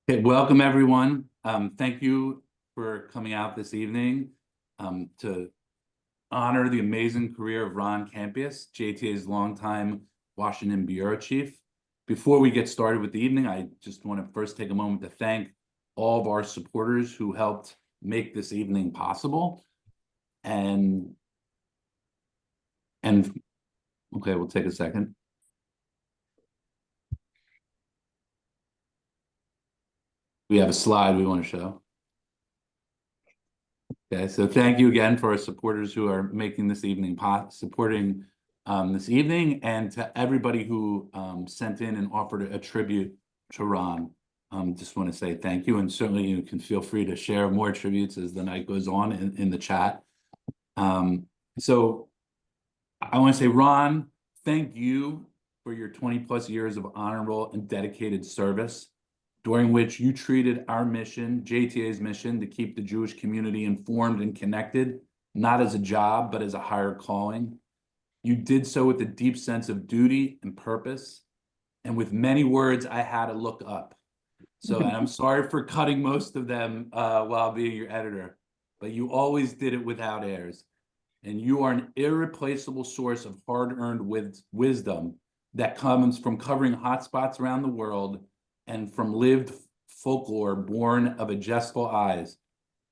Okay, welcome everyone. Thank you for coming out this evening to honor the amazing career of Ron Kampeas, JTA's longtime Washington bureau chief. Before we get started with the evening, I just want to first take a moment to thank all of our supporters who helped make this evening possible. And okay, we'll take a second. We have a slide we want to show. Okay, so thank you again for our supporters who are making this evening supporting this evening, and to everybody who sent in and offered a tribute to Ron. Just want to say thank you, and certainly you can feel free to share more tributes as the night goes on in the chat. So I want to say, Ron, thank you for your 20+ years of honorable and dedicated service, during which you treated our mission, JTA's mission, to keep the Jewish community informed and connected, not as a job, but as a higher calling. You did so with a deep sense of duty and purpose, and with many words I had to look up. So, and I'm sorry for cutting most of them while being your editor, but you always did it without airs. And you are an irreplaceable source of hard-earned wisdom that comes from covering hotspots around the world and from lived folklore born of a jestful eyes.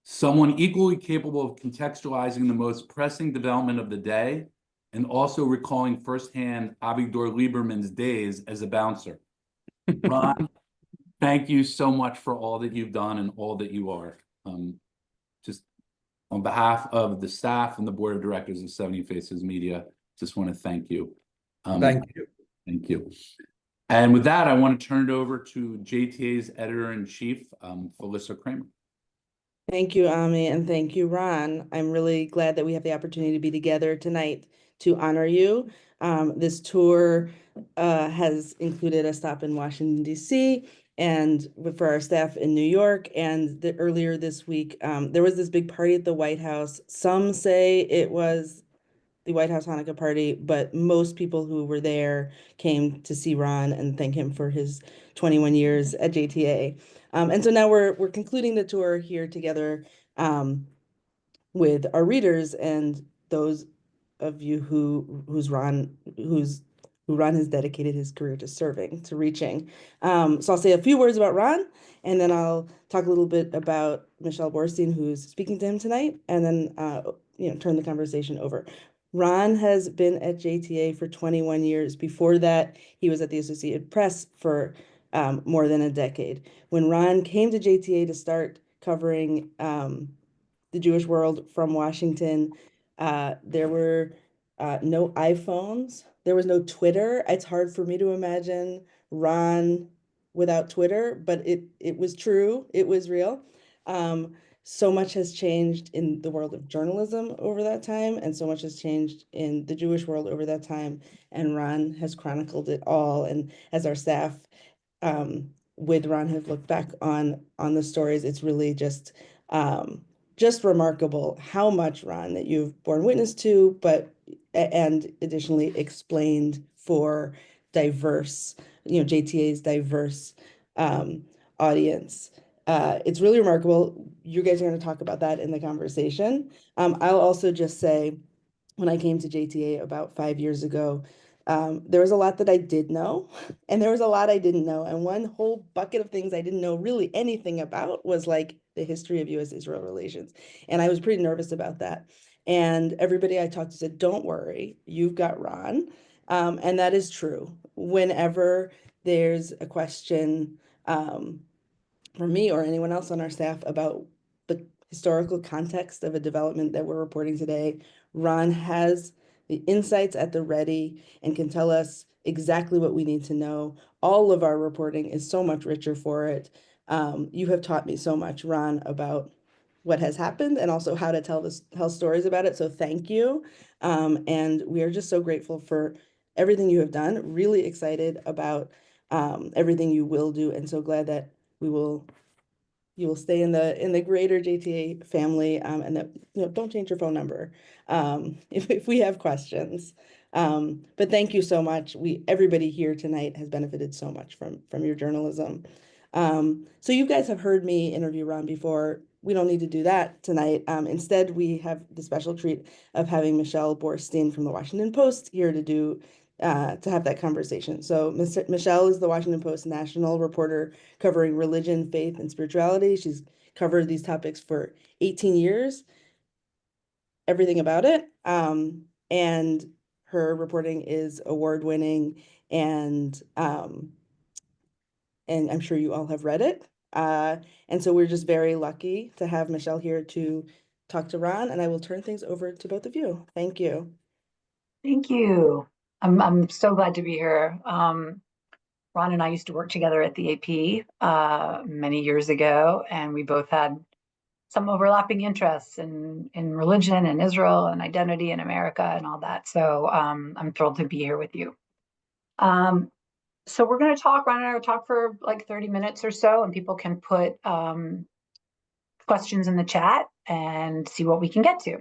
Someone equally capable of contextualizing the most pressing development of the day and also recalling firsthand Avigdor Lieberman's days as a bouncer. Ron, thank you so much for all that you've done and all that you are. Just on behalf of the staff and the board of directors of 70 Faces Media, just want to thank you. Thank you. Thank you. And with that, I want to turn it over to JTA's editor-in-chief, Felissa Kramer. Thank you, Ami, and thank you, Ron. I'm really glad that we have the opportunity to be together tonight to honor you. This tour has included a stop in Washington, D.C., and for our staff in New York. And earlier this week, there was this big party at the White House. Some say it was the White House Hanukkah party, but most people who were there came to see Ron and thank him for his 21 years at JTA. And so now we're concluding the tour here together with our readers and those of you who Ron has dedicated his career to serving, to reaching. So I'll say a few words about Ron, and then I'll talk a little bit about Michelle Boorstein, who's speaking to him tonight, and then turn the conversation over. Ron has been at JTA for 21 years. Before that, he was at the Associated Press for more than a decade. When Ron came to JTA to start covering the Jewish world from Washington, there were no iPhones. There was no Twitter. It's hard for me to imagine Ron without Twitter, but it was true. It was real. So much has changed in the world of journalism over that time, and so much has changed in the Jewish world over that time. And Ron has chronicled it all. And as our staff with Ron have looked back on the stories, it's really just remarkable how much, Ron, that you've borne witness to, and additionally explained for diverse, JTA's diverse audience. It's really remarkable. You guys are going to talk about that in the conversation. I'll also just say, when I came to JTA about 5 years ago, there was a lot that I did know, and there was a lot I didn't know. And one whole bucket of things I didn't know really anything about was like the history of U.S.-Israel relations. And I was pretty nervous about that. And everybody I talked to said, don't worry, you've got Ron. And that is true. Whenever there's a question from me or anyone else on our staff about the historical context of a development that we're reporting today, Ron has the insights at the ready and can tell us exactly what we need to know. All of our reporting is so much richer for it. You have taught me so much, Ron, about what has happened and also how to tell stories about it. So thank you. And we are just so grateful for everything you have done. Really excited about everything you will do, and so glad that you will stay in the greater JTA family, and that don't change your phone number if we have questions. But thank you so much. Everybody here tonight has benefited so much from your journalism. So you guys have heard me interview Ron before. We don't need to do that tonight. Instead, we have the special treat of having Michelle Boorstein from the Washington Post here to have that conversation. So Michelle is the Washington Post national reporter covering religion, faith, and spirituality. She's covered these topics for 18 years, everything about it. And her reporting is award-winning, and I'm sure you all have read it. And so we're just very lucky to have Michelle here to talk to Ron, and I will turn things over to both of you. Thank you. Thank you. I'm so glad to be here. Ron and I used to work together at the AP many years ago, and we both had some overlapping interests in religion and Israel and identity in America and all that. So I'm thrilled to be here with you. So we're going to talk, Ron and I will talk for like 30 minutes or so, and people can put questions in the chat and see what we can get to.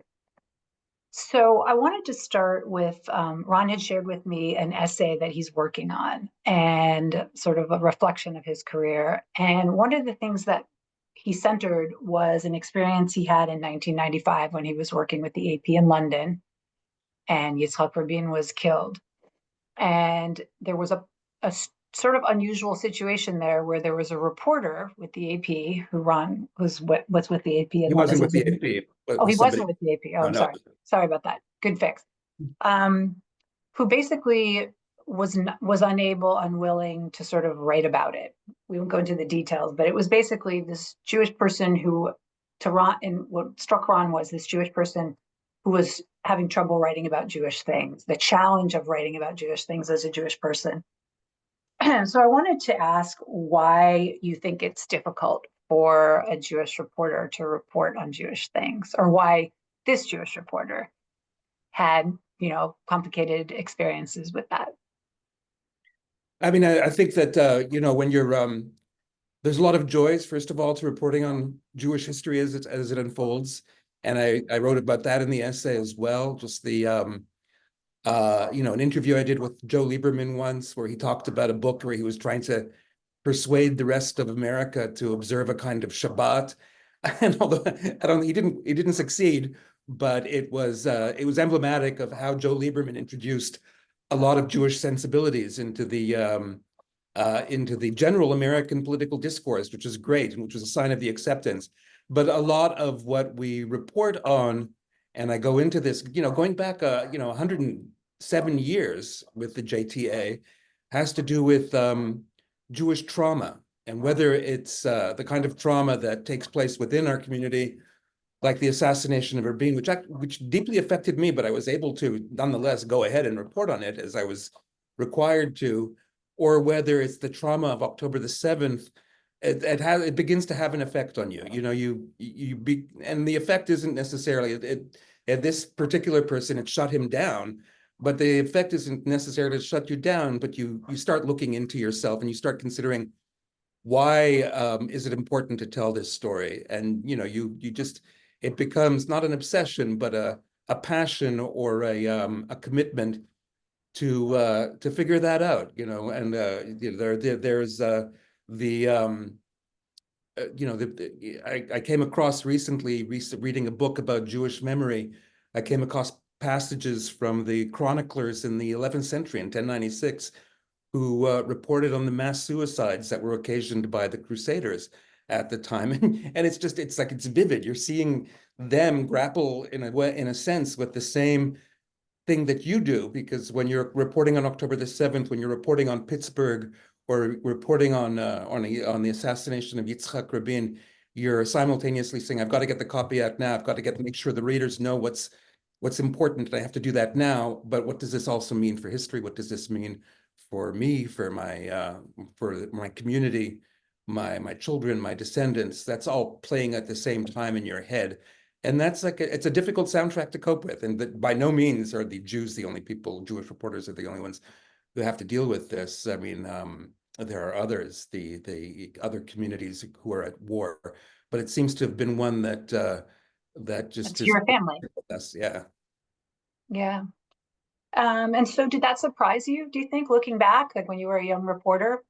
So I wanted to start with, Ron had shared with me an essay that he's working on and sort of a reflection of his career. And one of the things that he centered was an experience he had in 1995 when he was working with the AP in London, and Yitzhak Rabin was killed. And there was a sort of unusual situation there where there was a reporter with the AP who Ron was with the AP. He wasn't with the AP. Oh, he wasn't with the AP. Oh, I'm no. sorry. Sorry about that. Good fix. Who basically was unable, unwilling to sort of write about it. We won't go into the details, but it was basically this Jewish person who, to Ron, and what struck Ron was this Jewish person who was having trouble writing about Jewish things, the challenge of writing about Jewish things as a Jewish person. So I wanted to ask why you think it's difficult for a Jewish reporter to report on Jewish things, or why this Jewish reporter had, complicated experiences with that. I mean, I think that, when you're, there's a lot of joys, first of all, to reporting on Jewish history as it unfolds. And I wrote about that in the essay as well, just the, an interview I did with Joe Lieberman once, where he talked about a book where he was trying to persuade the rest of America to observe a kind of Shabbat. And although he didn't succeed, but it was emblematic of how Joe Lieberman introduced a lot of Jewish sensibilities into the general American political discourse, which is great, and which was a sign of the acceptance. But a lot of what we report on, and I go into this, going back, 107 years with the JTA, has to do with Jewish trauma, and whether it's the kind of trauma that takes place within our community, like the assassination of Rabin, which deeply affected me, but I was able to nonetheless go ahead and report on it as I was required to, or whether it's the trauma of October the 7th. It begins to have an effect on you. And the effect isn't necessarily at this particular person, it shut him down, but the effect isn't necessarily to shut you down, but you start looking into yourself and you start considering, why is it important to tell this story? And it becomes not an obsession, but a passion or a commitment to figure that out. And there's I came across recently reading a book about Jewish memory. I came across passages from the chroniclers in the 11th century in 1096, who reported on the mass suicides that were occasioned by the Crusaders at the time. And it's vivid. You're seeing them grapple in a sense with the same thing that you do, because when you're reporting on October the 7th, when you're reporting on Pittsburgh, or reporting on the assassination of Yitzhak Rabin, you're simultaneously saying, I've got to get the copy out now. I've got to make sure the readers know what's important, and I have to do that now. But what does this also mean for history? What does this mean for me, for my community, my children, my descendants? That's all playing at the same time in your head. And that's it's a difficult soundtrack to cope with. And that by no means are the Jews the only people, Jewish reporters are the only ones who have to deal with this. I mean, there are others, the other communities who are at war, but it seems to have been one that just it's your family. Us, yeah. Yeah. And so did that surprise you, do you think, looking back, like when you were a young reporter?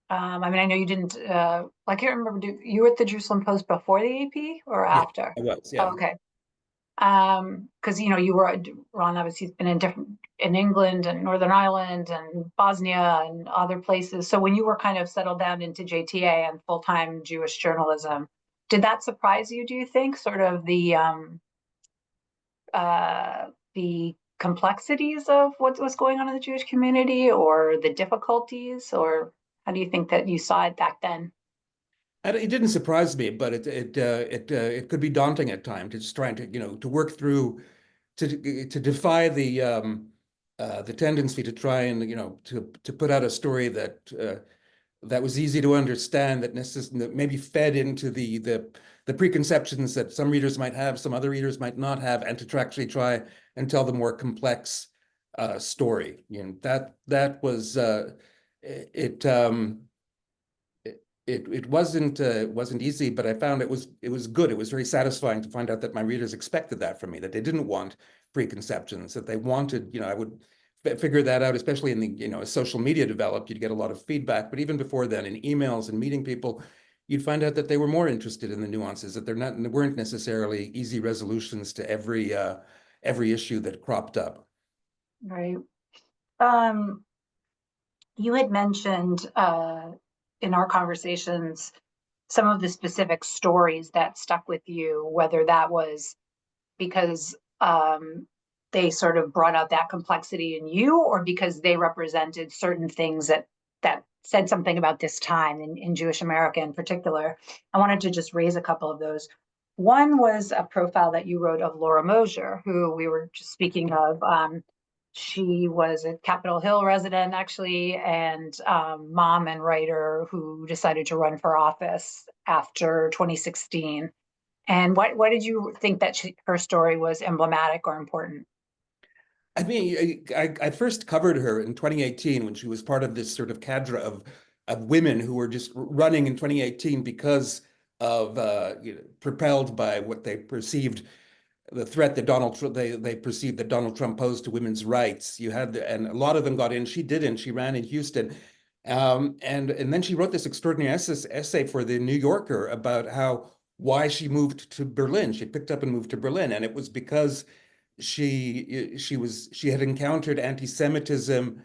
I mean, I know you didn't, I can't remember, you were at the Jerusalem Post before the AP or Yeah, after? I was, Oh, yeah. okay. Because you were, Ron obviously has been in England and Northern Ireland and Bosnia and other places. So when you were kind of settled down into JTA and full-time Jewish journalism, did that surprise you, do you think? Sort of the complexities of what's going on in the Jewish community, or the difficulties, or how do you think that you saw it back then? It didn't surprise me, but it could be daunting at times. It's trying to, to work through, to defy the tendency to try and, to put out a story that was easy to understand, that maybe fed into the preconceptions that some readers might have, some other readers might not have, and to actually try and tell the more complex story. That was it. It wasn't easy, but I found it was good. It was very satisfying to find out that my readers expected that from me, that they didn't want preconceptions, that they wanted, I would figure that out, especially in the, as social media developed, you'd get a lot of feedback. But even before then, in emails and meeting people, you'd find out that they were more interested in the nuances, that there weren't necessarily easy resolutions to every issue that cropped up. Right. You had mentioned in our conversations some of the specific stories that stuck with you, whether that was because they sort of brought out that complexity in you, or because they represented certain things that said something about this time in Jewish America in particular. I wanted to just raise a couple of those. One was a profile that you wrote of Laura Mosier, who we were just speaking of. She was a Capitol Hill resident, actually, and mom and writer who decided to run for office after 2016. And why did you think that her story was emblematic or important? I mean, I first covered her in 2018 when she was part of this sort of cadre of women who were just running in 2018 because of propelled by what they perceived the threat that they perceived that Donald Trump posed to women's rights. And a lot of them got in. She didn't. She ran in Houston, and then she wrote this extraordinary essay for the New Yorker about why she moved to Berlin. She picked up and moved to Berlin, and it was because she had encountered anti-Semitism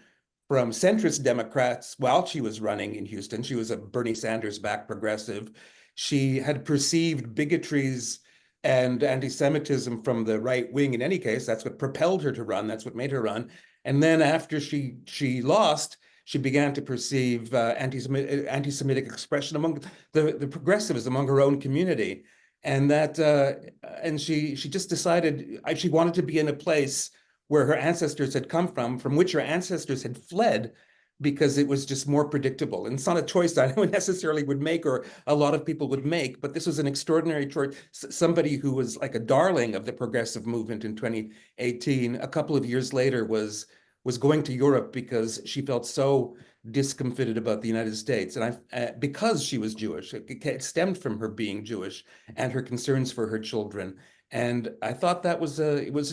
from centrist Democrats while she was running in Houston. She was a Bernie Sanders-backed progressive. She had perceived bigotries and anti-Semitism from the right wing. In any case, that's what propelled her to run. That's what made her run. And then after she lost, she began to perceive anti-Semitic expression among the progressives, among her own community. And she just decided she wanted to be in a place where her ancestors had come from which her ancestors had fled, because it was just more predictable. And it's not a choice that anyone necessarily would make, or a lot of people would make, but this was an extraordinary choice. Somebody who was like a darling of the progressive movement in 2018, a couple of years later was going to Europe because she felt so discomfited about the United States. And because she was Jewish, it stemmed from her being Jewish and her concerns for her children. And I thought it was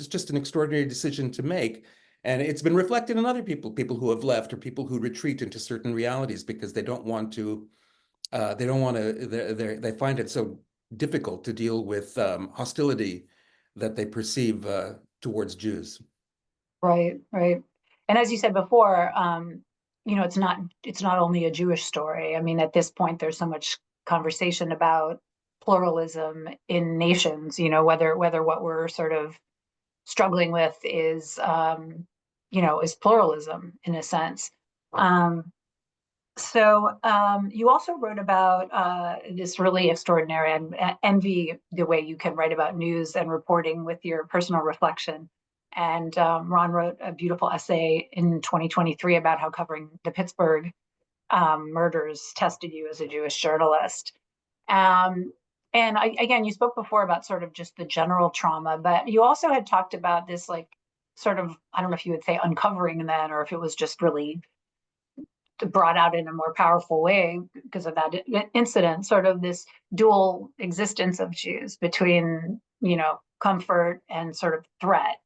just an extraordinary decision to make. And it's been reflected in other people who have left, or people who retreat into certain realities because they find it so difficult to deal with hostility that they perceive towards Jews. Right, right. And as you said before, it's not only a Jewish story. I mean, at this point, there's so much conversation about pluralism in nations, whether what we're sort of struggling with is is pluralism in a sense. You also wrote about this really extraordinary, and envy the way you can write about news and reporting with your personal reflection. And Ron wrote a beautiful essay in 2023 about how covering the Pittsburgh murders tested you as a Jewish journalist. Again, you spoke before about sort of just the general trauma, but you also had talked about this, like, sort of, I don't know if you would say uncovering then, or if it was just really brought out in a more powerful way because of that incident, sort of this dual existence of Jews between, comfort and sort of threat.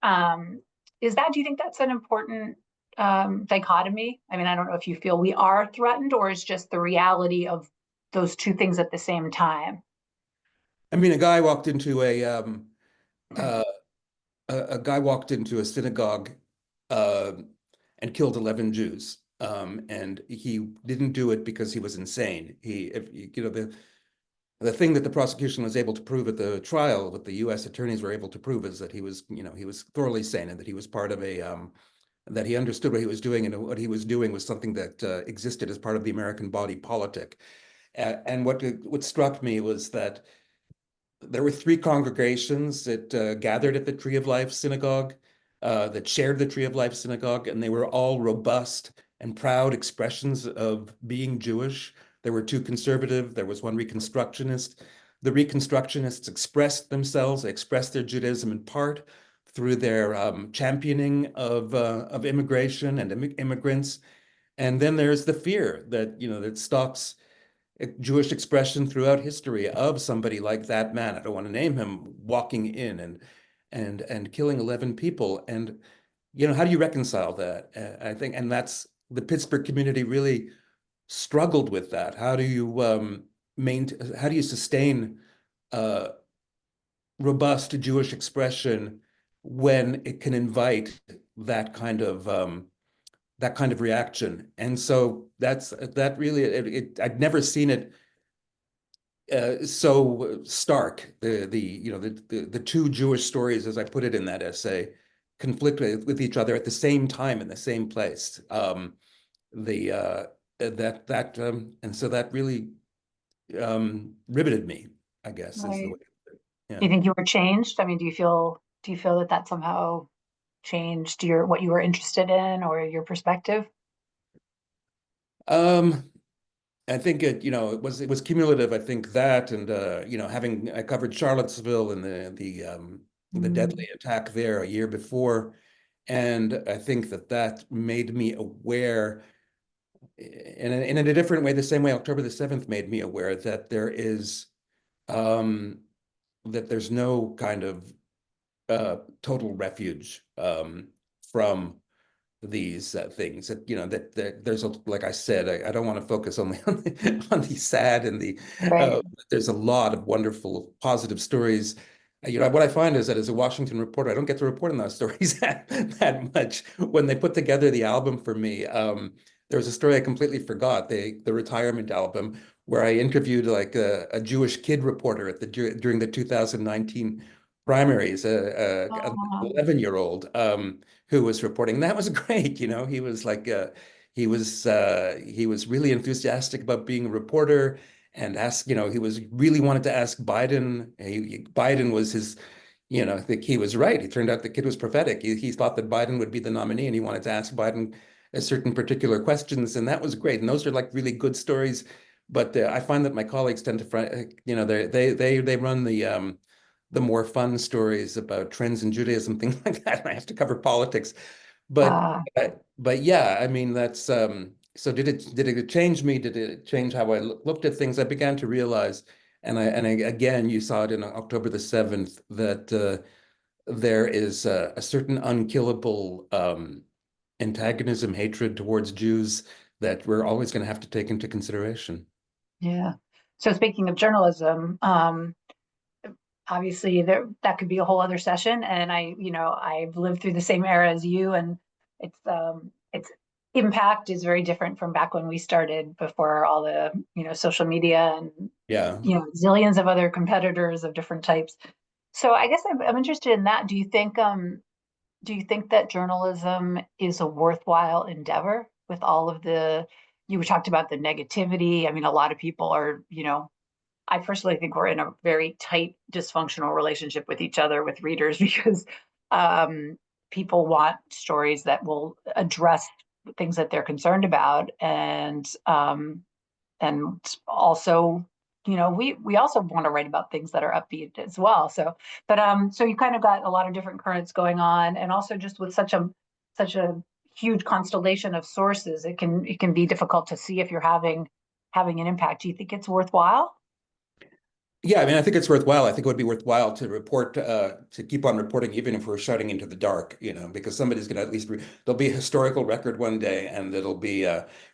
Do you think that's an important dichotomy? I mean, I don't know if you feel we are threatened or it's just the reality of those two things at the same time. I mean, a guy walked into uh, a guy walked into a synagogue uh, and killed 11 Jews. And he didn't do it because he was insane. The thing that the prosecution was able to prove at the trial, that the U.S. attorneys were able to prove, is that he was thoroughly sane, and that he was part of that he understood what he was doing, and what he was doing was something that existed as part of the American body politic. And what struck me was that there were 3 congregations that gathered at the Tree of Life Synagogue, that shared the Tree of Life Synagogue, and they were all robust and proud expressions of being Jewish. There were 2 conservative, there was 1 Reconstructionist. The Reconstructionists expressed themselves, they expressed their Judaism in part through their championing of immigration and immigrants. And then there's the fear that, that stops Jewish expression throughout history of somebody like that man, I don't want to name him, walking in and killing 11 people. And, how do you reconcile that? I think, and that's the Pittsburgh community really struggled with that. How do you how do you sustain robust Jewish expression when it can invite that kind of reaction? And so that really, I'd never seen it so stark. The 2 Jewish stories, as I put it in that essay, conflict with each other at the same time in the same place. And so that really riveted me, I guess, is the Right. way. Yeah. Do you think you were changed? I mean, do you feel that somehow changed what you were interested in or your perspective? I think it was cumulative. I think that, and I covered Charlottesville and the deadly attack there a year before, and I think that made me aware, in a different way, the same way October the 7th made me aware that there's no kind of total refuge from these things. That there's like I said, I don't want to focus only on the sad and Right. there's a lot of wonderful positive stories. What I find is that as a Washington reporter, I don't get to report on those stories that much. When they put together the album for me, there was a story I completely forgot, the retirement album, where I interviewed like a Jewish kid reporter during the 2019 primaries, an Oh, 11-year-old who was reporting. That was great. He was like he was really enthusiastic about being a reporter, and he was really wanted to ask Biden. Biden was his, I think he was right. It turned out the kid was prophetic. He thought that Biden would be the nominee, and he wanted to ask Biden a certain particular questions, and that was great. And those are like really good stories. But I find that my colleagues tend to, they run the more fun stories about trends in Judaism, things like that. And I have to cover politics, but yeah, I mean that's so did it change me? Did it change how I looked at things? I began to realize, again, you saw it in October the 7th, that there is a certain unkillable antagonism, hatred towards Jews that we're always going to have to take into consideration. yeah. So speaking of journalism, obviously that could be a whole other session. And I've lived through the same era as you, and its impact is very different from back when we started before all the, social media and, Yeah. zillions of other competitors of different types. So I guess I'm interested in that. Do you think that journalism is a worthwhile endeavor with all of you talked about the negativity. I mean, a lot of people are, I personally think we're in a very tight, dysfunctional relationship with each other, with readers, because people want stories that will address things that they're concerned about, and also, we also want to write about things that are upbeat as well. So you kind of got a lot of different currents going on, and also just with such a huge constellation of sources, it can be difficult to see if you're having an impact. Do you think it's worthwhile? Yeah, I mean, I think it's worthwhile. I think it would be worthwhile to report, to keep on reporting, even if we're shouting into the dark, because somebody's going to at least, there'll be a historical record one day, and it'll be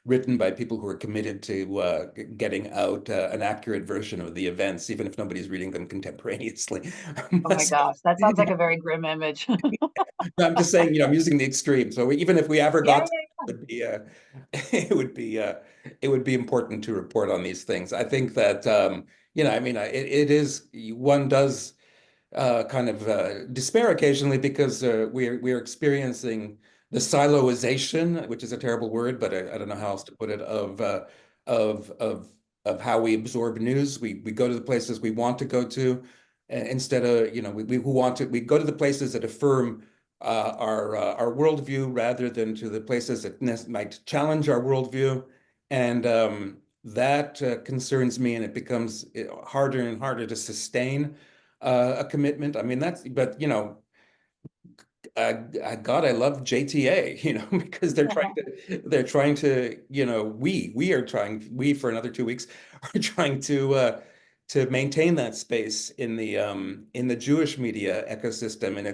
written by people who are committed to getting out an accurate version of the events, even if nobody's reading them contemporaneously. Oh my So, gosh, that sounds like a very grim image. I'm just saying, I'm using the extreme. So even if we ever Yeah, got, yeah, it would be, it would be important to report on these things. I think that, I mean, it is, one does kind of despair occasionally because we're experiencing the siloization, which is a terrible word, but I don't know how else to put it, of of of how we absorb news. We go to the places we want to go to, instead of, we go to the places that affirm our worldview rather than to the places that might challenge our worldview. And that concerns me, and it becomes harder and harder to sustain a commitment. I mean, but God, I love JTA, because they're trying to, we for another 2 weeks are trying to maintain that space in the Jewish media ecosystem. And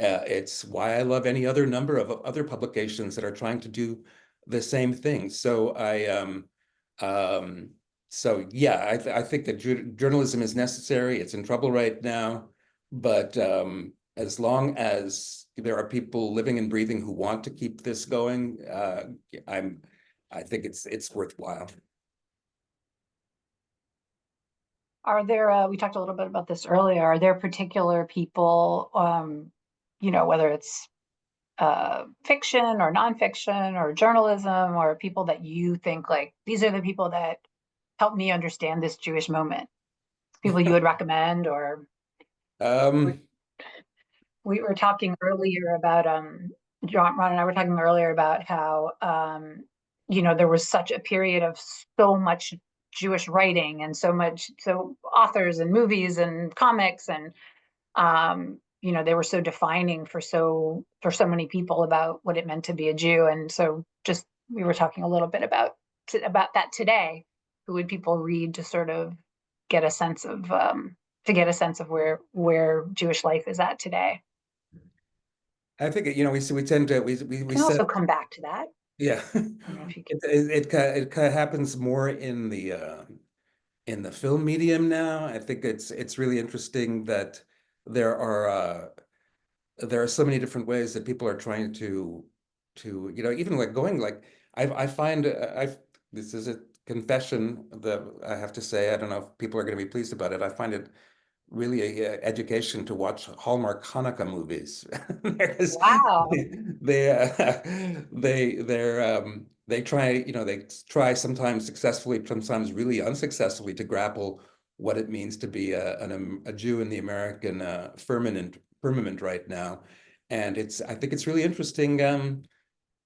it's why I love any other number of other publications that are trying to do the same thing. So um, so yeah, I think that journalism is necessary. It's in trouble right now, but as long as there are people living and breathing who want to keep this going, I think it's worthwhile. Are there, we talked a little bit about this earlier, are there particular people, whether it's fiction or nonfiction or journalism, or people that you think like, these are the people that helped me understand this Jewish moment? People you would recommend? Or Um, we were talking earlier about, Ron and I were talking earlier about how, there was such a period of so much Jewish writing and so authors and movies and comics, and they were so defining for so many people about what it meant to be a Jew. And so just, we were talking a little bit about that today. Who would people read to sort of get a sense of, where Jewish life is at today? I think, we tend to, we Can said, also come back to that. yeah, I don't know if you can. it kind of happens more in the film medium now. I think it's really interesting that there are so many different ways that people are trying to even like going like I find this is a confession that I have to say. I don't know if people are going to be pleased about it. I find it really a education to watch Hallmark Hanukkah movies. Wow. They try sometimes successfully, sometimes really unsuccessfully, to grapple what it means to be a Jew in the American firmament right now. And I think it's really interesting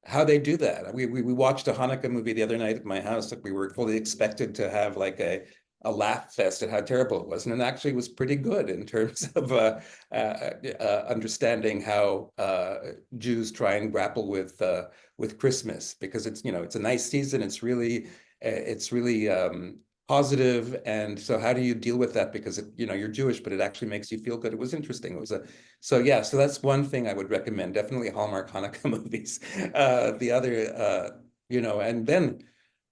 how they do that. We watched a Hanukkah movie the other night at my house. Like, we were fully expected to have like a laugh fest at how terrible it was, and it actually was pretty good in terms of understanding how Jews try and grapple with Christmas, because it's a nice season. It's really positive, and so how do you deal with that? Because you're Jewish, but it actually makes you feel good. It was interesting. It was so that's one thing I would recommend. Definitely Hallmark Hanukkah movies. The other, and then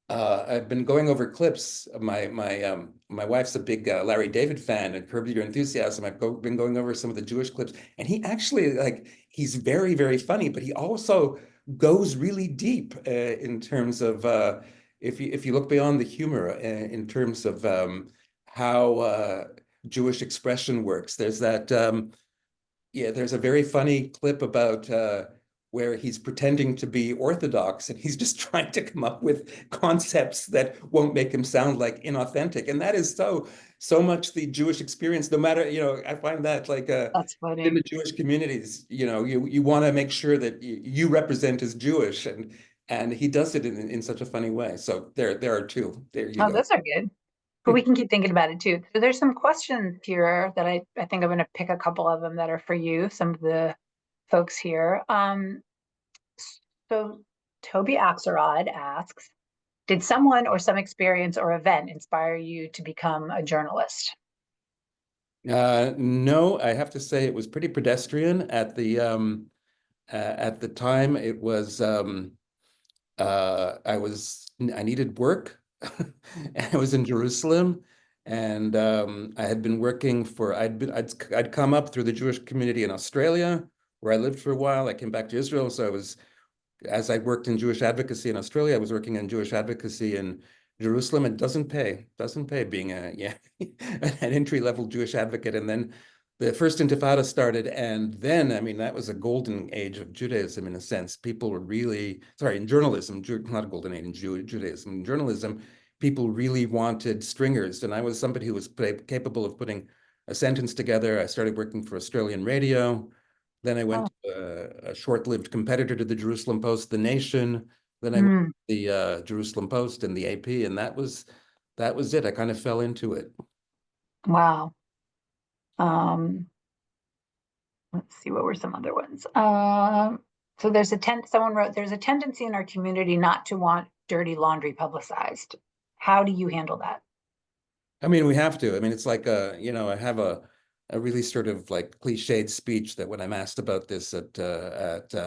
I've been going over clips. My wife's a big Larry David fan, and Curb Your Enthusiasm. Been going over some of the Jewish clips, and he actually, he's very, very funny, but he also goes really deep in terms of if you look beyond the humor, in terms of how Jewish expression works. There's a very funny clip about where he's pretending to be Orthodox, and he's just trying to come up with concepts that won't make him sound like inauthentic. And that is so much the Jewish experience. No matter, I find that That's in funny. the Jewish communities, you want to make sure that you represent as Jewish, and he does it in such a funny way. So there are two. There you Oh, go. those are good. But we can keep thinking about it too. So there's some questions here that I think I'm going to pick a couple of them that are for you, some of the folks here. So Toby Axelrod asks, did someone or some experience or event inspire you to become a journalist? No, I have to say it was pretty pedestrian at the time. It was I needed work. I was in Jerusalem, and I had been working for I'd come up through the Jewish community in Australia, where I lived for a while. I came back to Israel, so I was, as I worked in Jewish advocacy in Australia, I was working in Jewish advocacy in Jerusalem. It doesn't pay being an entry-level Jewish advocate. And then the first Intifada started, and then, I mean, that was a golden age of Judaism in a sense. People were really, sorry, in journalism, not a golden age in Judaism, in journalism, people really wanted stringers. And I was somebody who was capable of putting a sentence together. I started working for Australian radio. Then I went to a short-lived competitor to the Jerusalem Post, The Nation. Then I went to the Jerusalem Post and the AP, and that was it. I kind of fell into it. Wow. Let's see, what were some other ones? So someone wrote, there's a tendency in our community not to want dirty laundry publicized. How do you handle that? I mean, we have to. I mean, it's like I have a really sort of like cliched speech that when I'm asked about this at the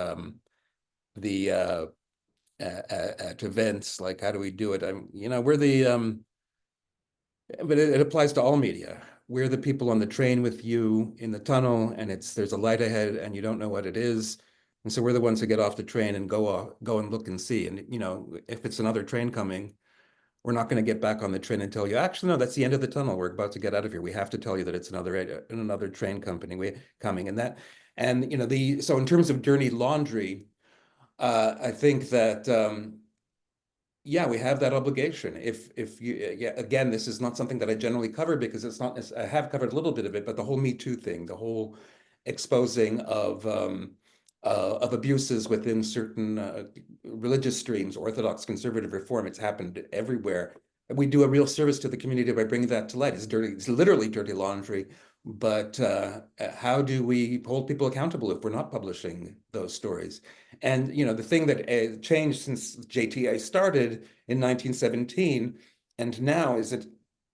at events, like how do we do it? We're the but it applies to all media. We're the people on the train with you in the tunnel, and there's a light ahead, and you don't know what it is, and so we're the ones who get off the train and go and look and see. And if it's another train coming, we're not going to get back on the train and tell you, actually, no, that's the end of the tunnel. We're about to get out of here. We have to tell you that it's another train company coming, so in terms of dirty laundry, I think that yeah, we have that obligation. If you again, this is not something that I generally cover because it's not. I have covered a little bit of it, but the whole Me Too thing, the whole exposing of abuses within certain religious streams, Orthodox, conservative, Reform, it's happened everywhere. We do a real service to the community by bringing that to light. It's literally dirty laundry. But how do we hold people accountable if we're not publishing those stories? And the thing that changed since JTA started in 1917, and now is that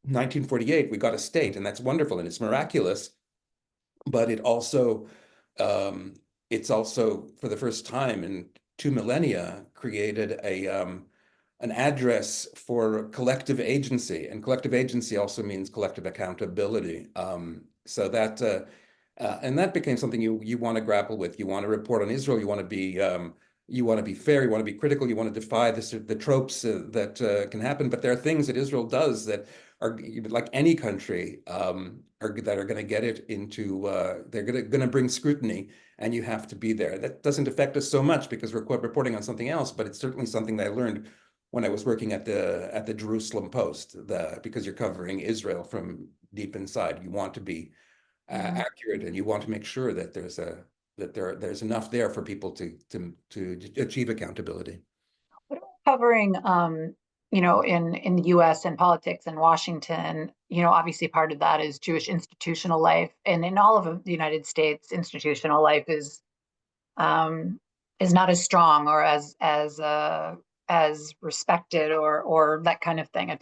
1948 we got a state, and that's wonderful and it's miraculous. But it's also for the first time in 2 millennia created an address for collective agency, and collective agency also means collective accountability. So that and that became something you want to grapple with. You want to report on Israel. You want to be fair. You want to be critical. You want to defy the tropes that can happen. But there are things that Israel does that are, like any country, that are going to get it into. They're going to bring scrutiny, and you have to be there. That doesn't affect us so much because we're reporting on something else. But it's certainly something that I learned when I was working at the Jerusalem Post, because you're covering Israel from deep inside. You want to be accurate, and you want to make sure that there's enough there for people to achieve accountability. What about covering, in the US and politics in Washington, obviously part of that is Jewish institutional life. And in all of the United States, institutional life is not as strong or as respected or that kind of thing.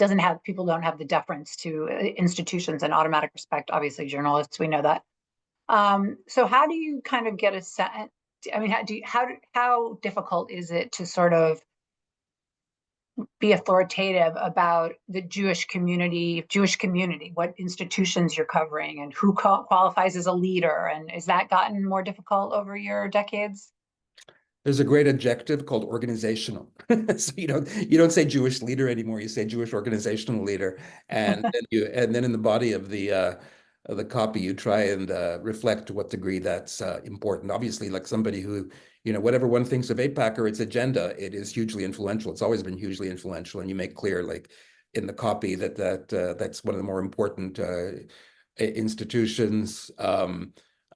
People don't have the deference to institutions and automatic respect. Obviously, journalists, we know that. So how do you kind of get a sense? I mean, how difficult is it to sort of be authoritative about the Jewish community, what institutions you're covering, and who qualifies as a leader? And has that gotten more difficult over your decades? There's a great adjective called organizational. So you don't say Jewish leader anymore. You say Jewish organizational leader, and then in the body of the copy, you try and reflect to what degree that's important. Obviously, like somebody who, whatever one thinks of AIPAC or its agenda, it is hugely influential. It's always been hugely influential, and you make clear, like in the copy, that's one of the more important institutions.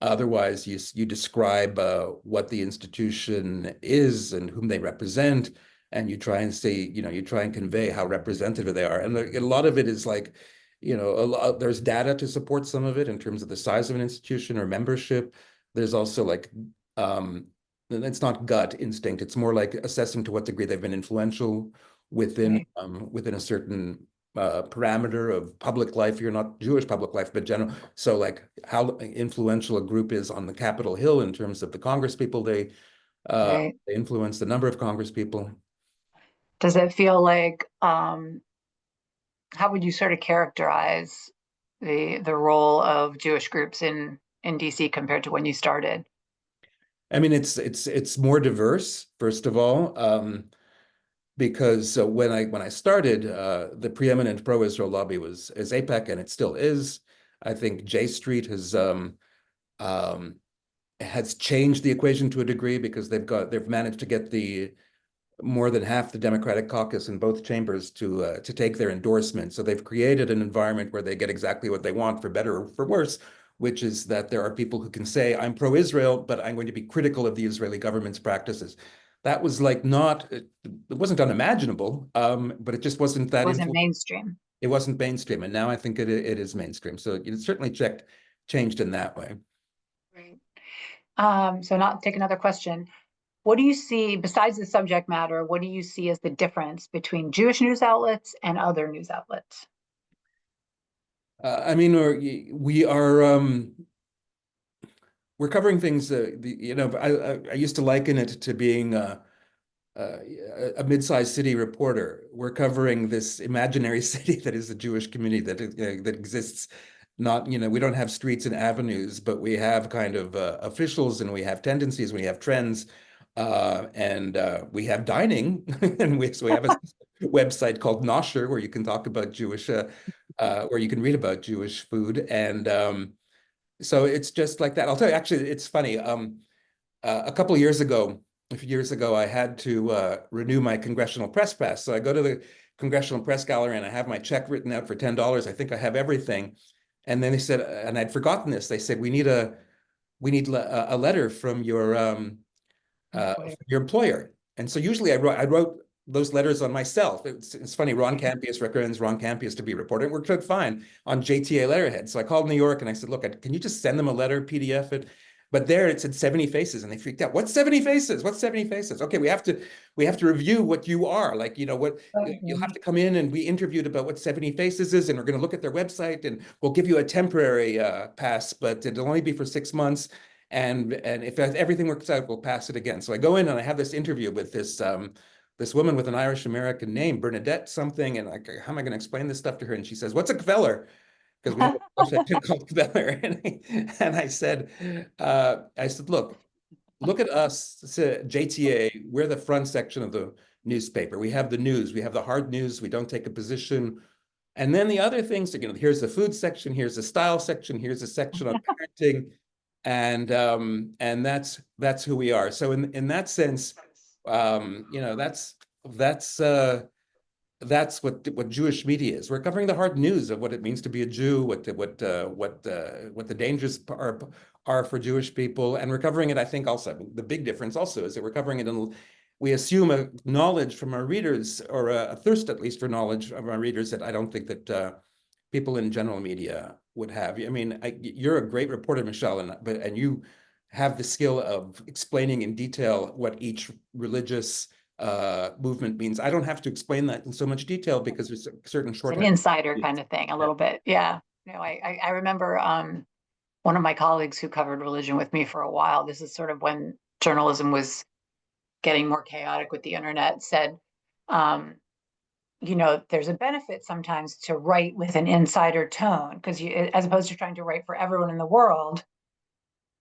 Otherwise, you describe what the institution is and whom they represent, and you try and say, you try and convey how representative they are. And a lot of it is like, there's data to support some of it in terms of the size of an institution or membership. There's also like, it's not gut instinct. It's more like assessing to what degree they've been influential within a certain parameter of public life. You're not Jewish public life, but general. So like how influential a group is on the Capitol Hill in terms of the Congress people, they Right. influence the number of Congress people. Does it feel like, how would you sort of characterize the role of Jewish groups in DC compared to when you started? I mean, it's more diverse, first of all, because when I started, the preeminent pro-Israel lobby is AIPAC, and it still is. I think J Street has changed the equation to a degree because they've managed to get the more than half the Democratic caucus in both chambers to take their endorsement. So they've created an environment where they get exactly what they want, for better or for worse, which is that there are people who can say, I'm pro-Israel, but I'm going to be critical of the Israeli government's practices. That was like it wasn't unimaginable, but it just wasn't that. It wasn't mainstream. It wasn't mainstream, and now I think it is mainstream. So it certainly changed in that way. Right. So not take another question. What do you see, besides the subject matter, what do you see as the difference between Jewish news outlets and other news outlets? I mean, we're covering things. I used to liken it to being a mid-sized city reporter. We're covering this imaginary city that is the Jewish community that exists. Not, we don't have streets and avenues, but we have kind of officials, and we have tendencies, we have trends, and we have dining, and so we have a website called Nosher where you can talk about Jewish, where you can read about Jewish food, and so it's just like that. I'll tell you, actually, it's funny. A couple of years ago, a few years ago, I had to renew my congressional press pass. So I go to the Congressional Press Gallery and I have my check written out for $10. I think I have everything. And then they said, and I'd forgotten this, they said, we need a letter from your employer. And so usually I wrote those letters on myself. It's funny, Ron Kampeas recommends Ron Kampeas to be reported. It worked out fine on JTA letterhead. So I called New York and I said, look, can you just send them a letter, PDF it? But there it said 70 faces, and they freaked out. What's 70 faces? What's 70 faces? Okay, we have to review what you are. Like, what you'll have to come in and be interviewed about what 70 faces is, and we're going to look at their website, and we'll give you a temporary pass, but it'll only be for 6 months. And if everything works out, we'll pass it again. So I go in and I have this interview with this woman with an Irish American name, Bernadette something, and like, how am I going to explain this stuff to her? And she says, "What's a kveller?" Because we have a website called Kveller. And I said, look at us, JTA. We're the front section of the newspaper. We have the news. We have the hard news. We don't take a position. And then the other things, here's the food section. Here's the style section. Here's a section on parenting. And that's who we are. So in that sense, that's what Jewish media is. We're covering the hard news of what it means to be a Jew, what the dangers are for Jewish people, and we're covering it. I think also the big difference also is that we're covering it we assume a knowledge from our readers, or a thirst at least for knowledge of our readers, that I don't think that people in general media would have. I mean, you're a great reporter, Michelle, and you have the skill of explaining in detail what each religious movement means. I don't have to explain that in so much detail because there's a certain shorthand. An insider kind of thing, a little bit. Yeah. I remember one of my colleagues who covered religion with me for a while, this is sort of when journalism was getting more chaotic with the internet, said, there's a benefit sometimes to write with an insider tone, because as opposed to trying to write for everyone in the world,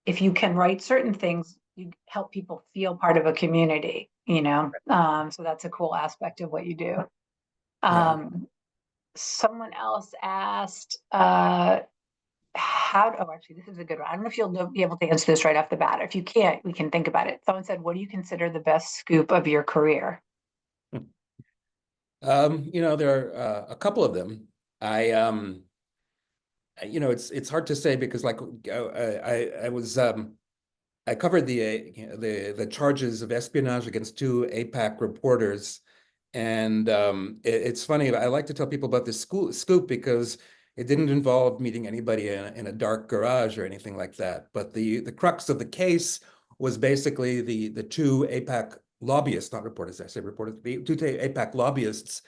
if you can write certain things, you help people feel part of a community, so that's a cool aspect of what you do. Someone else asked, actually, this is a good one. I don't know if you'll be able to answer this right off the bat. If you can't, we can think about it. Someone said, what do you consider the best scoop of your career? There are a couple of them. It's hard to say because I covered the charges of espionage against 2 AIPAC reporters. And it's funny, I like to tell people about this scoop because it didn't involve meeting anybody in a dark garage or anything like that. But the crux of the case was basically the 2 AIPAC lobbyists, not reporters, I say reporters, the 2 AIPAC lobbyists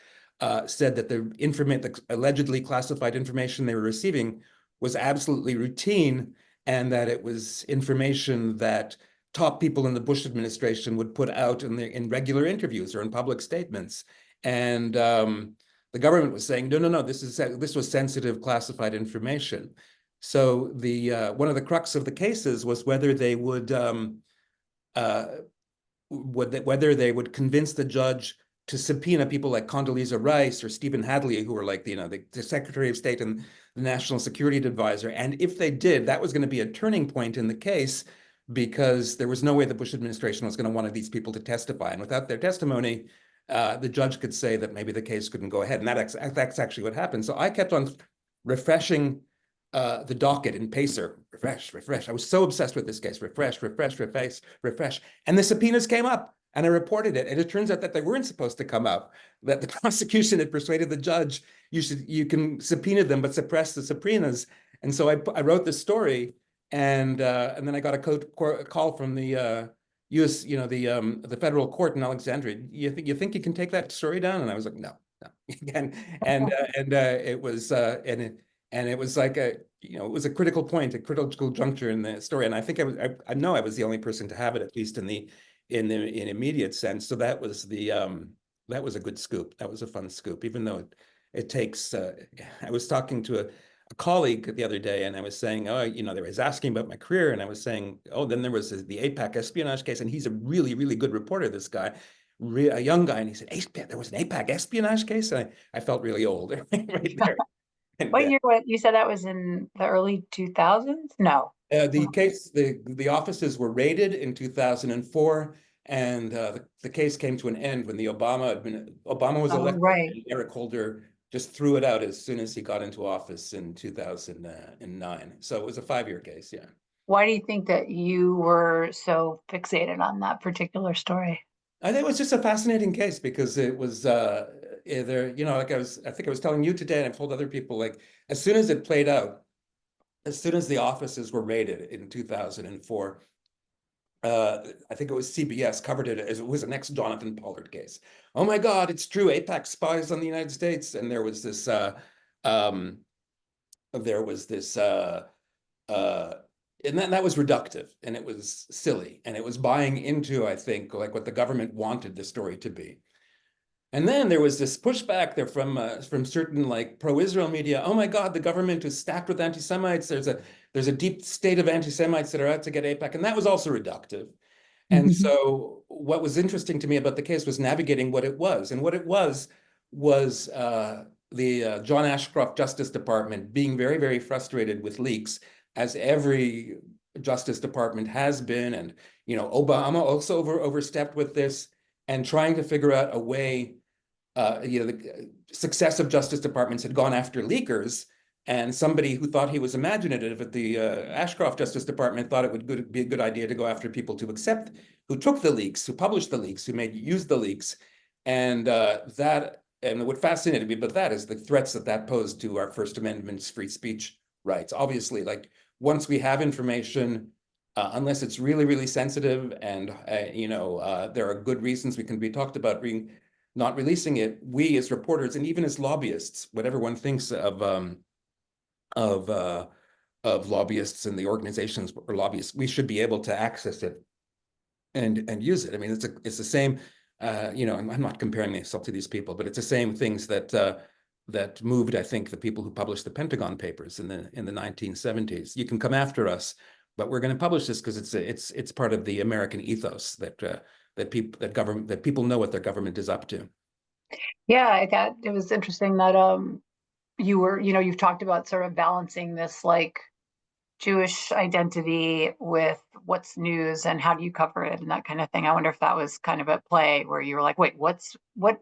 said that the allegedly classified information they were receiving was absolutely routine, and that it was information that top people in the Bush administration would put out in regular interviews or in public statements. And the government was saying, no, this was sensitive classified information. So one of the crux of the cases was whether they would convince the judge to subpoena people like Condoleezza Rice or Stephen Hadley, who were like the Secretary of State and the National Security Advisor. And if they did, that was going to be a turning point in the case, because there was no way the Bush administration was going to want these people to testify. And without their testimony, the judge could say that maybe the case couldn't go ahead. And that's actually what happened. So I kept on refreshing the docket in Pacer, refresh. I was so obsessed with this case, refresh. And the subpoenas came up, and I reported it. And it turns out that they weren't supposed to come up, that the prosecution had persuaded the judge, you can subpoena them, but suppress the subpoenas. And so I wrote this story, and then I got a call from the U.S., the federal court in Alexandria. You think you can take that story down? And I was like, no. It was like it was a critical point, a critical juncture in the story. And I think I know I was the only person to have it, at least in immediate sense. So that was a good scoop. That was a fun scoop, even though it takes, I was talking to a colleague the other day, and I was saying, they was asking about my career, and I was saying, then there was the AIPAC espionage case, and he's a really, really good reporter, this guy, a young guy, and he said, there was an AIPAC espionage case? And I felt really old right there. And, What year? What you said that was in the early 2000s? No. The offices were raided in 2004, and the case came to an end when Obama was elected. Right. And Eric Holder just threw it out as soon as he got into office in 2009. So it was a 5-year case. Yeah. Why do you think that you were so fixated on that particular story? I think it was just a fascinating case, because it was I think I was telling you today, and I've told other people, like, as soon as it played out, as soon as the offices were raided in 2004, I think it was CBS covered it as it was the next Jonathan Pollard case. Oh my God, it's true, AIPAC spies on the United States. And there was this and that was reductive, and it was silly, and it was buying into, I think, like what the government wanted the story to be. And then there was this pushback there from certain like pro-Israel media. Oh my God, the government is stacked with anti-Semites. There's a deep state of anti-Semites that are out to get AIPAC, and that was also reductive. And so what was interesting to me about the case was navigating what it was, and what it was the John Ashcroft Justice Department being very, very frustrated with leaks, as every Justice Department has been, and Obama also overstepped with this, and trying to figure out a way. The successive Justice Departments had gone after leakers, and somebody who thought he was imaginative at the Ashcroft Justice Department thought it would be a good idea to go after people who took the leaks, who published the leaks, who used the leaks, and what fascinated me about that is the threats that posed to our First Amendment's free speech rights. Obviously, like, once we have information, unless it's really, really sensitive, and there are good reasons we can be talked about not releasing it, we as reporters, and even as lobbyists, whatever one thinks of lobbyists and the organizations or lobbyists, we should be able to access it and use it. I mean, it's the same. I'm not comparing myself to these people, but it's the same things that moved, I think, the people who published the Pentagon Papers in the 1970s. You can come after us, but we're going to publish this because it's part of the American ethos that people know what their government is up to. Yeah, I thought it was interesting that you've talked about sort of balancing this like Jewish identity with what's news and how do you cover it and that kind of thing. I wonder if that was kind of at play where you were like, wait, what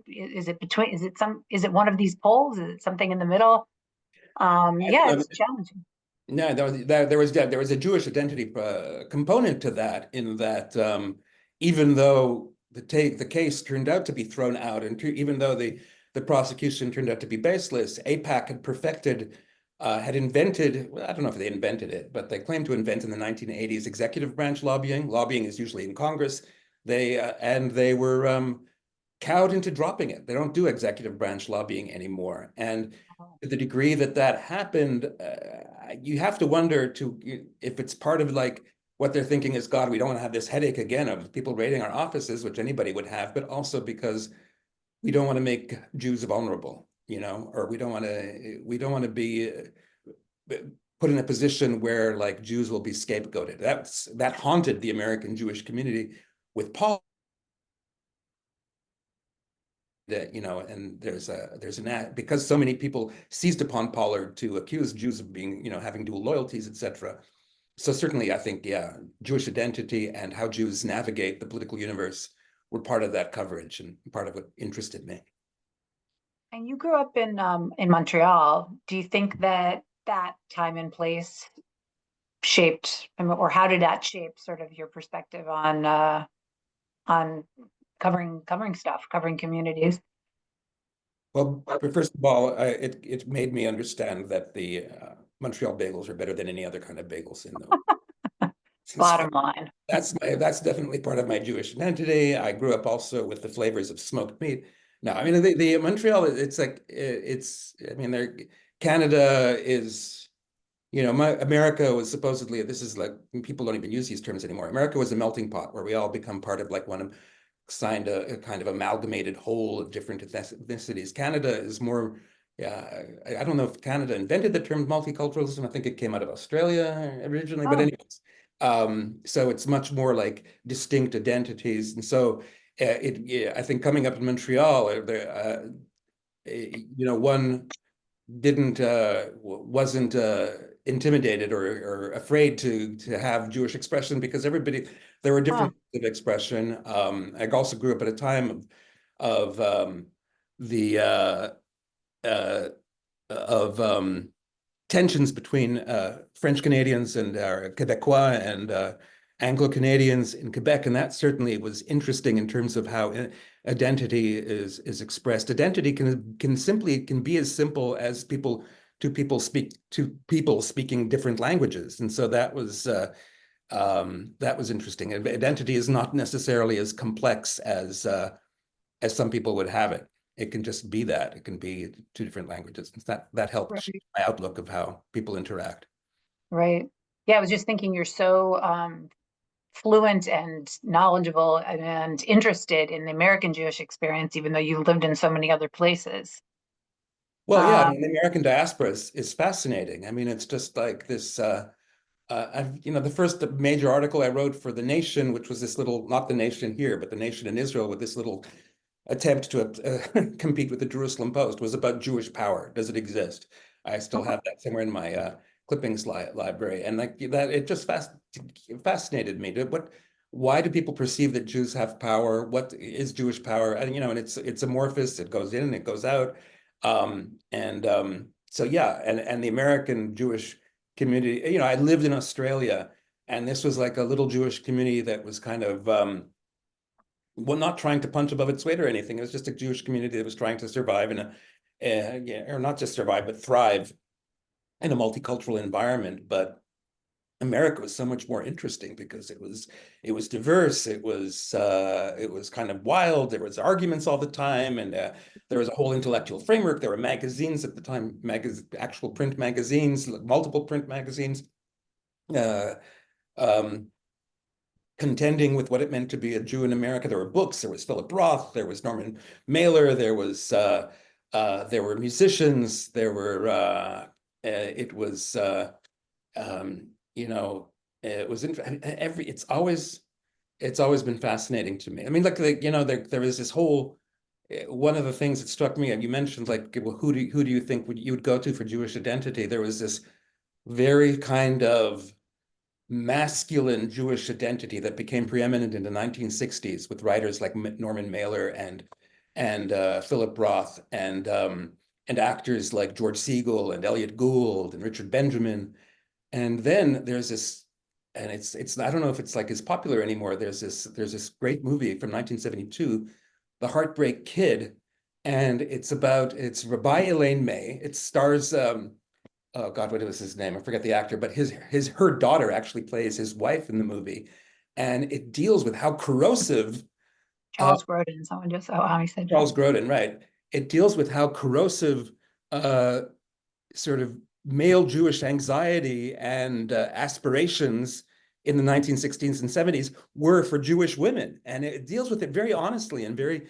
is it between? Is it one of these poles? Is it something in the middle? It's challenging. No, there was a Jewish identity component to that, in that even though the case turned out to be thrown out, and even though the prosecution turned out to be baseless, AIPAC had invented, well, I don't know if they invented it, but they claimed to invent in the 1980s executive branch lobbying. Lobbying is usually in Congress. They were cowed into dropping it. They don't do executive branch lobbying anymore. And to the degree that that happened, you have to wonder if it's part of like what they're thinking is, God, we don't want to have this headache again of people raiding our offices, which anybody would have, but also because we don't want to make Jews vulnerable, you know, or we don't want to be put in a position where like Jews will be scapegoated. That haunted the American Jewish community with Paul. That, you know, and there's an because so many people seized upon Pollard to accuse Jews of being, you know, having dual loyalties, etc. So certainly, I think, yeah, Jewish identity and how Jews navigate the political universe were part of that coverage and part of what interested me. And you grew up in Montreal. Do you think that that time and place shaped, or how did that shape sort of your perspective on covering stuff, covering communities? Well, first of all, it made me understand that the Montreal bagels are better than any other kind of bagels in the Bottom line. That's definitely part of my Jewish identity. I grew up also with the flavors of smoked meat. No, I mean the Montreal, it's like I mean, Canada is, you know, America was supposedly, this is like, people don't even use these terms anymore. America was a melting pot where we all become part of like signed a kind of amalgamated whole of different ethnicities. Canada is more, yeah, I don't know if Canada invented the term multiculturalism. I think it came out of Australia originally, but anyways. So it's much more like distinct identities. And so yeah, I think coming up in Montreal, you know, one wasn't intimidated or afraid to have Jewish expression, because there were different types of expression. I also grew up at a time of the tensions between French Canadians and Quebecois and Anglo-Canadians in Quebec, and that certainly was interesting in terms of how identity is expressed. Identity can be as simple as two people speaking different languages, and so that was interesting. Identity is not necessarily as complex as some people would have it. It can just be that. It can be two different languages. That helped Right. shape my outlook of how people interact. Right. Yeah, I was just thinking you're so fluent and knowledgeable and interested in the American Jewish experience, even though you lived in so many other places. Well, yeah, I mean, the American diaspora is fascinating. I mean, it's just like this. You know, the first major article I wrote for The Nation, which was this little, not The Nation here, but The Nation in Israel, with this little attempt to compete with the Jerusalem Post, was about Jewish power. Does it exist? I still have that somewhere in my clippings library, and like that, it just fascinated me. Why do people perceive that Jews have power? What is Jewish power? And you know, and it's amorphous. It goes in and it goes out. So yeah, and the American Jewish community. You know, I lived in Australia, and this was like a little Jewish community that was kind of well, not trying to punch above its weight or anything. It was just a Jewish community that was trying to survive or not just survive, but thrive in a multicultural environment. But America was so much more interesting because it was diverse. It was kind of wild. There was arguments all the time, and there was a whole intellectual framework. There were magazines at the time, actual print magazines, multiple print magazines. Contending with what it meant to be a Jew in America. There were books. There was Philip Roth. There was Norman Mailer. There were musicians. There were you know, it was it's always been fascinating to me. I mean, like you know, there is this whole one of the things that struck me, and you mentioned like, well, who do you think you would go to for Jewish identity? There was this very kind of masculine Jewish identity that became preeminent in the 1960s with writers like Norman Mailer and Philip Roth and actors like George Segal and Elliot Gould and Richard Benjamin. And then there's this, and it's I don't know if it's like as popular anymore. There's this great movie from 1972, The Heartbreak Kid, and it's Rabbi Elaine May. It stars oh God, what was his name? I forget the actor, but her daughter actually plays his wife in the movie. And it deals with how corrosive Charles Grodin, someone just, he said. Charles Grodin, right. It deals with how corrosive sort of male Jewish anxiety and aspirations in the 1960s and 70s were for Jewish women. And it deals with it very honestly and very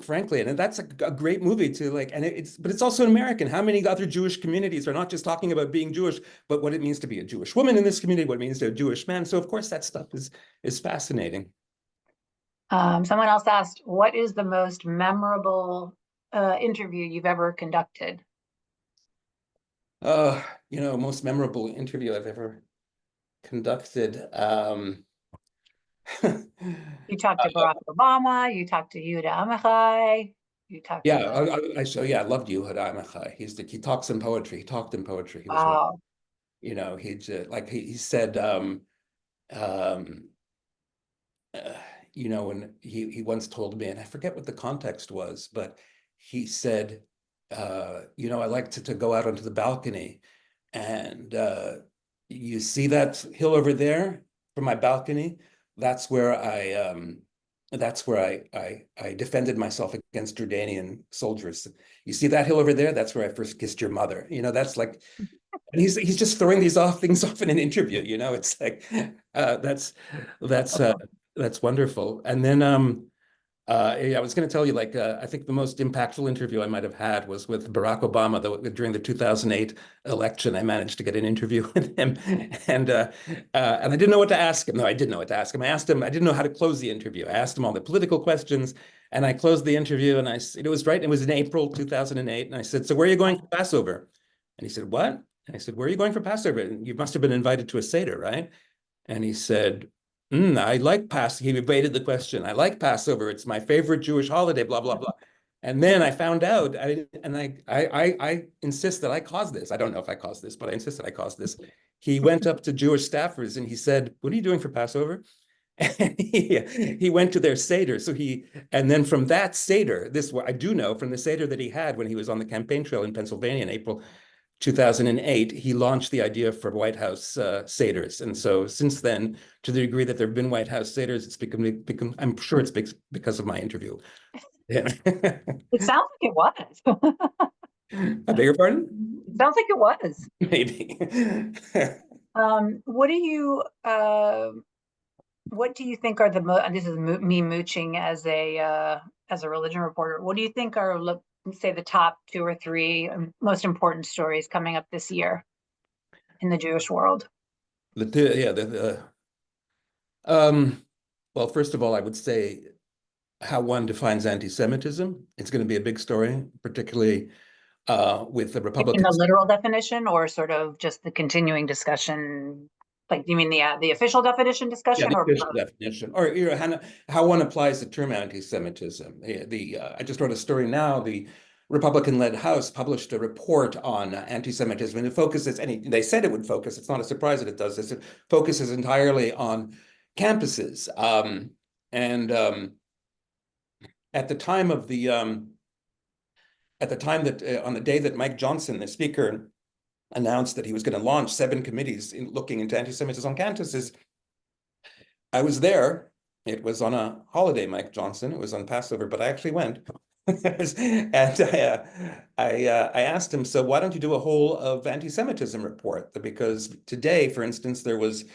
frankly. And that's a great movie to like, and but it's also American. How many other Jewish communities are not just talking about being Jewish, but what it means to be a Jewish woman in this community, what it means to a Jewish man. So of course that stuff is fascinating. Someone else asked, what is the most memorable interview you've ever conducted? Most memorable interview I've ever conducted. You talked to Barack Obama, you talked to Yehuda Amichai, you talked to I loved Yehuda Amichai. He talks in poetry. He talked in poetry. He was wow. he said when he once told me, and I forget what the context was, but he said, I like to go out onto the balcony and you see that hill over there from my balcony? That's where I defended myself against Jordanian soldiers. You see that hill over there? That's where I first kissed your mother. That's like, and he's just throwing these things off in an interview. It's like that's wonderful. And then I was going to tell you, I think the most impactful interview I might have had was with Barack Obama during the 2008 election. I managed to get an interview with him, and I didn't know what to ask him. No, I did know what to ask him. I asked him, I didn't know how to close the interview. I asked him all the political questions, and I closed the interview, and it was in April 2008, and I said, so where are you going for Passover? And he said, what? And I said, where are you going for Passover? And you must have been invited to a Seder, right? And he said, I like Passover. He evaded the question. I like Passover. It's my favorite Jewish holiday, blah, blah, blah. And then I found out, I insist that I caused this. I don't know if I caused this, but I insist that I caused this. He went up to Jewish staffers and he said, what are you doing for Passover? And he went to their Seder. And then from that Seder, I do know from the Seder that he had when he was on the campaign trail in Pennsylvania in April 2008, he launched the idea for White House Seders. And so since then, to the degree that there have been White House Seders, it's become I'm sure it's because of my interview. Yeah. It sounds like it was. I beg your pardon? It sounds like it was. Maybe. What do you think are this is me mooching as a religion reporter. What do you think are, let's say, the top 2 or 3 most important stories coming up this year in the Jewish world? Well, first of all, I would say how one defines anti-Semitism. It's going to be a big story, particularly with the Republicans. In the literal definition, or sort of just the continuing discussion? Like, you mean the official definition discussion? Yeah, the official definition, or how one applies the term anti-Semitism. I just wrote a story now. The Republican-led House published a report on anti-Semitism, and it focuses, and they said it would focus, it's not a surprise that it does this, it focuses entirely on campuses. At the time of on the day that Mike Johnson, the speaker, announced that he was going to launch 7 committees looking into anti-Semitism on campuses, I was there. It was on a holiday, Mike Johnson. It was on Passover, but I actually went. And I asked him, so why don't you do a whole of anti-Semitism report? Because today, for instance, there was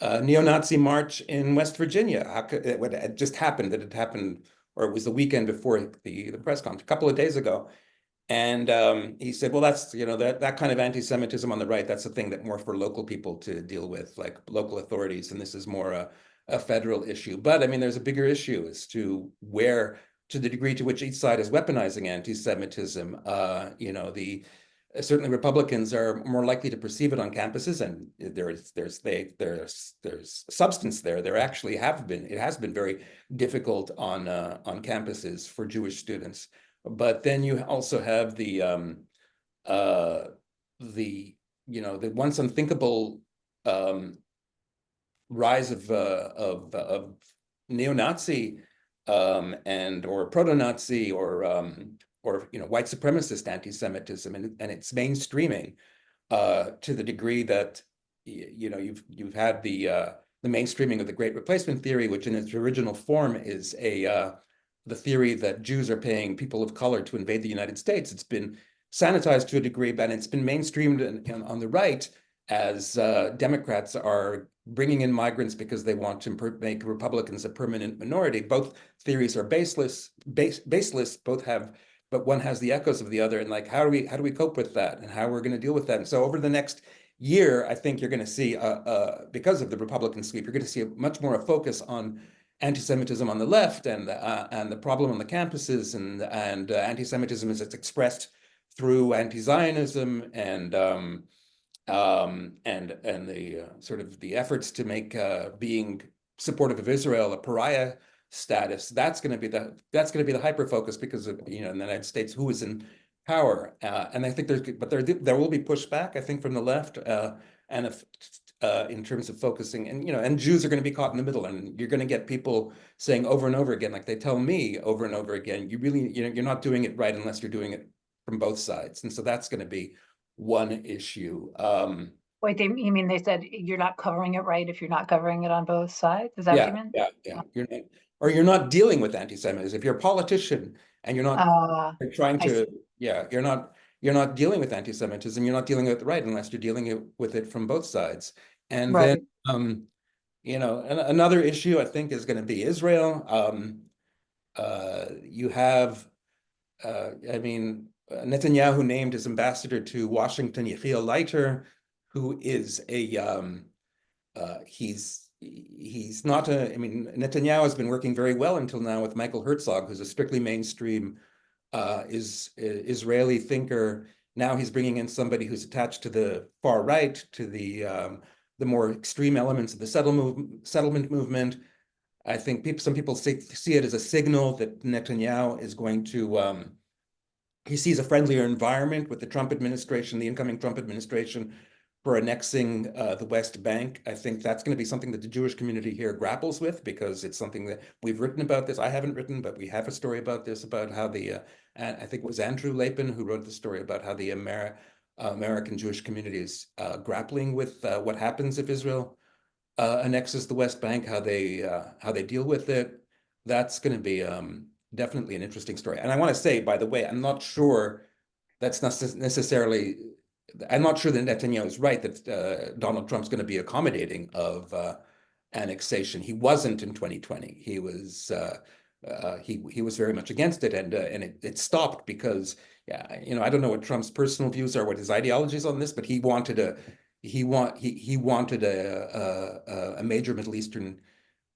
a neo-Nazi march in West Virginia. It just happened that it happened, or it was the weekend before the press conference, a couple of days ago. And he said, well, that's, that kind of anti-Semitism on the right, that's a thing that more for local people to deal with, like local authorities. And this is more a federal issue. But I mean, there's a bigger issue as to to the degree to which each side is weaponizing anti-Semitism. Certainly Republicans are more likely to perceive it on campuses, and there's substance there. It has been very difficult on campuses for Jewish students. But then you also have the once unthinkable rise of neo-Nazi or proto-Nazi or white supremacist anti-Semitism, and it's mainstreaming to the degree that you've had the the mainstreaming of the Great Replacement theory, which in its original form is the theory that Jews are paying people of color to invade the United States. It's been sanitized to a degree, but it's been mainstreamed on the right as Democrats are bringing in migrants because they want to make Republicans a permanent minority. Both theories are baseless, both have, but one has the echoes of the other. And like, how do we cope with that, and how we're going to deal with that? And so over the next year, I think you're going to see, because of the Republican sweep, you're going to see much more a focus on anti-Semitism on the left and the problem on the campuses, and anti-Semitism as it's expressed through anti-Zionism and the sort of the efforts to make being supportive of Israel a pariah status. That's going to be the hyper focus because of, in the United States, who is in power, and I think there will be pushback, I think, from the left, and if in terms of focusing, and Jews are going to be caught in the middle, and you're going to get people saying over and over again, like they tell me over and over again, you're not doing it right unless you're doing it from both sides, and so that's going to be one issue. Wait, you mean they said you're not covering it right if you're not covering it on both sides? Is that what you meant? Yeah. You're not dealing with anti-Semitism. If you're a politician and you're not you're trying to, you're not dealing with anti-Semitism, you're not dealing with it right unless you're dealing with it from both sides. And right. then, another issue I think is going to be Israel. You have, Netanyahu named his ambassador to Washington, Yechiel Leiter, who is he's not Netanyahu has been working very well until now with Michael Herzog, who's a strictly mainstream Israeli thinker. Now he's bringing in somebody who's attached to the far right, to the more extreme elements of the settlement movement. I think some people see it as a signal that Netanyahu is going to, he sees a friendlier environment with the Trump administration, the incoming Trump administration, for annexing the West Bank. I think that's going to be something that the Jewish community here grapples with, because it's something that we've written about this. I haven't written, but we have a story about this, about how I think it was Andrew Lapin who wrote the story about how the American Jewish community is grappling with what happens if Israel annexes the West Bank, how they deal with it. That's going to be definitely an interesting story. And I want to say, by the way, I'm not sure that's not necessarily, I'm not sure that Netanyahu is right that Donald Trump's going to be accommodating of annexation. He wasn't in 2020. He was very much against it, and it stopped because, I don't know what Trump's personal views are, what his ideologies on this, but he wanted a major Middle Eastern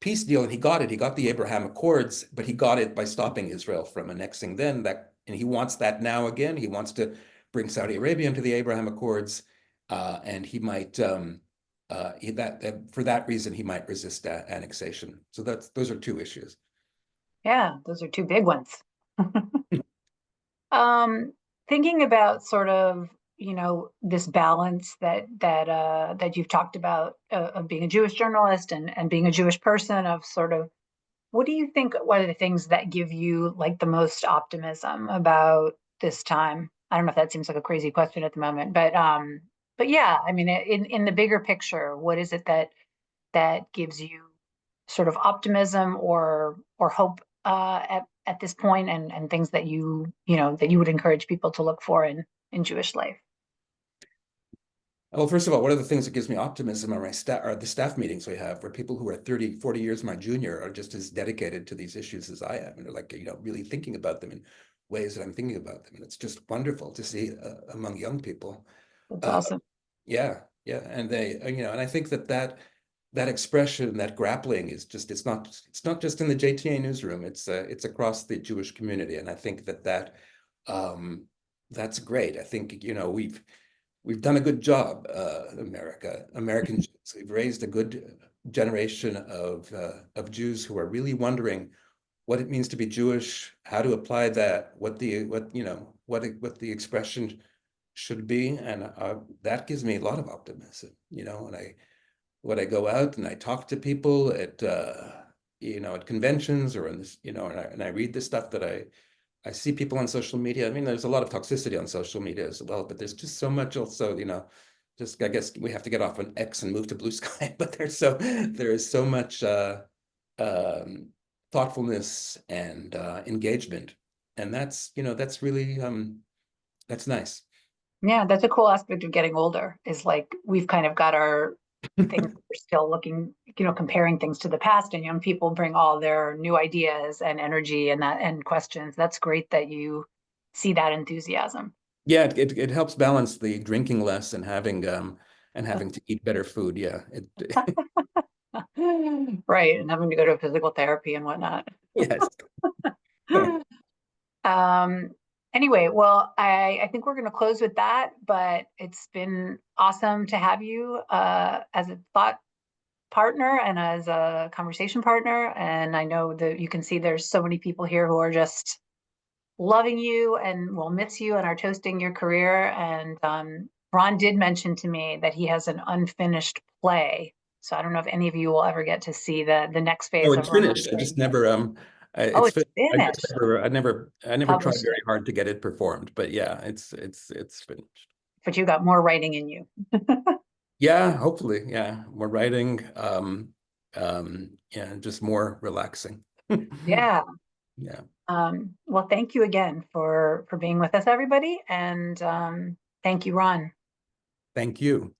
peace deal, and he got it. He got the Abraham Accords, but he got it by stopping Israel from annexing then. And he wants that now again. He wants to bring Saudi Arabia into the Abraham Accords, and he might, for that reason, he might resist annexation. So those are two issues. Yeah, those are two big ones. Thinking about sort of, this balance that you've talked about of being a Jewish journalist and being a Jewish person, of sort of, what do you think, what are the things that give you like the most optimism about this time? I don't know if that seems like a crazy question at the moment, but yeah, I mean, in the bigger picture, what is it that gives you sort of optimism or hope at this point, and things that you would encourage people to look for in Jewish life? Well, first of all, one of the things that gives me optimism are the staff meetings we have, where people who are 30, 40 years my junior are just as dedicated to these issues as I am. And they're like, really thinking about them in ways that I'm thinking about them. And it's just wonderful to see among young people. That's awesome. Yeah. And they, and I think that expression, that grappling is just, it's not just in the JTA newsroom, it's across the Jewish community. And I think that's great. I think, we've done a good job, American Jews. We've raised a good generation of Jews who are really wondering what it means to be Jewish, how to apply that, what the expression should be, and that gives me a lot of optimism. When I go out and I talk to people at conventions or in this, and I read the stuff that I see people on social media. I mean, there's a lot of toxicity on social media as well, but there's just so much also, just, I guess we have to get off on X and move to blue sky, but there is so much thoughtfulness and engagement. And that's, that's really, that's nice. Yeah, that's a cool aspect of getting older, is like we've kind of got our things, we're still looking, comparing things to the past, and young people bring all their new ideas and energy and questions. That's great that you see that enthusiasm. Yeah, it helps balance the drinking less and having to eat better food. Yeah. Right, and having to go to physical therapy and whatnot. Yes. Anyway, well, I think we're going to close with that, but it's been awesome to have you as a thought partner and as a conversation partner. And I know that you can see there's so many people here who are just loving you and will miss you and are toasting your career. And Ron did mention to me that he has an unfinished play. So I don't know if any of you will ever get to see the next phase Oh, of it's Ron. finished. I just never Oh, it's finished. I never tried Published very it. hard to get it performed, but yeah, it's finished. But you got more writing in you. Yeah, hopefully. Yeah. More writing, yeah, just more relaxing. Yeah. Yeah. Well, thank you again for being with us, everybody. And thank you, Ron. Thank you.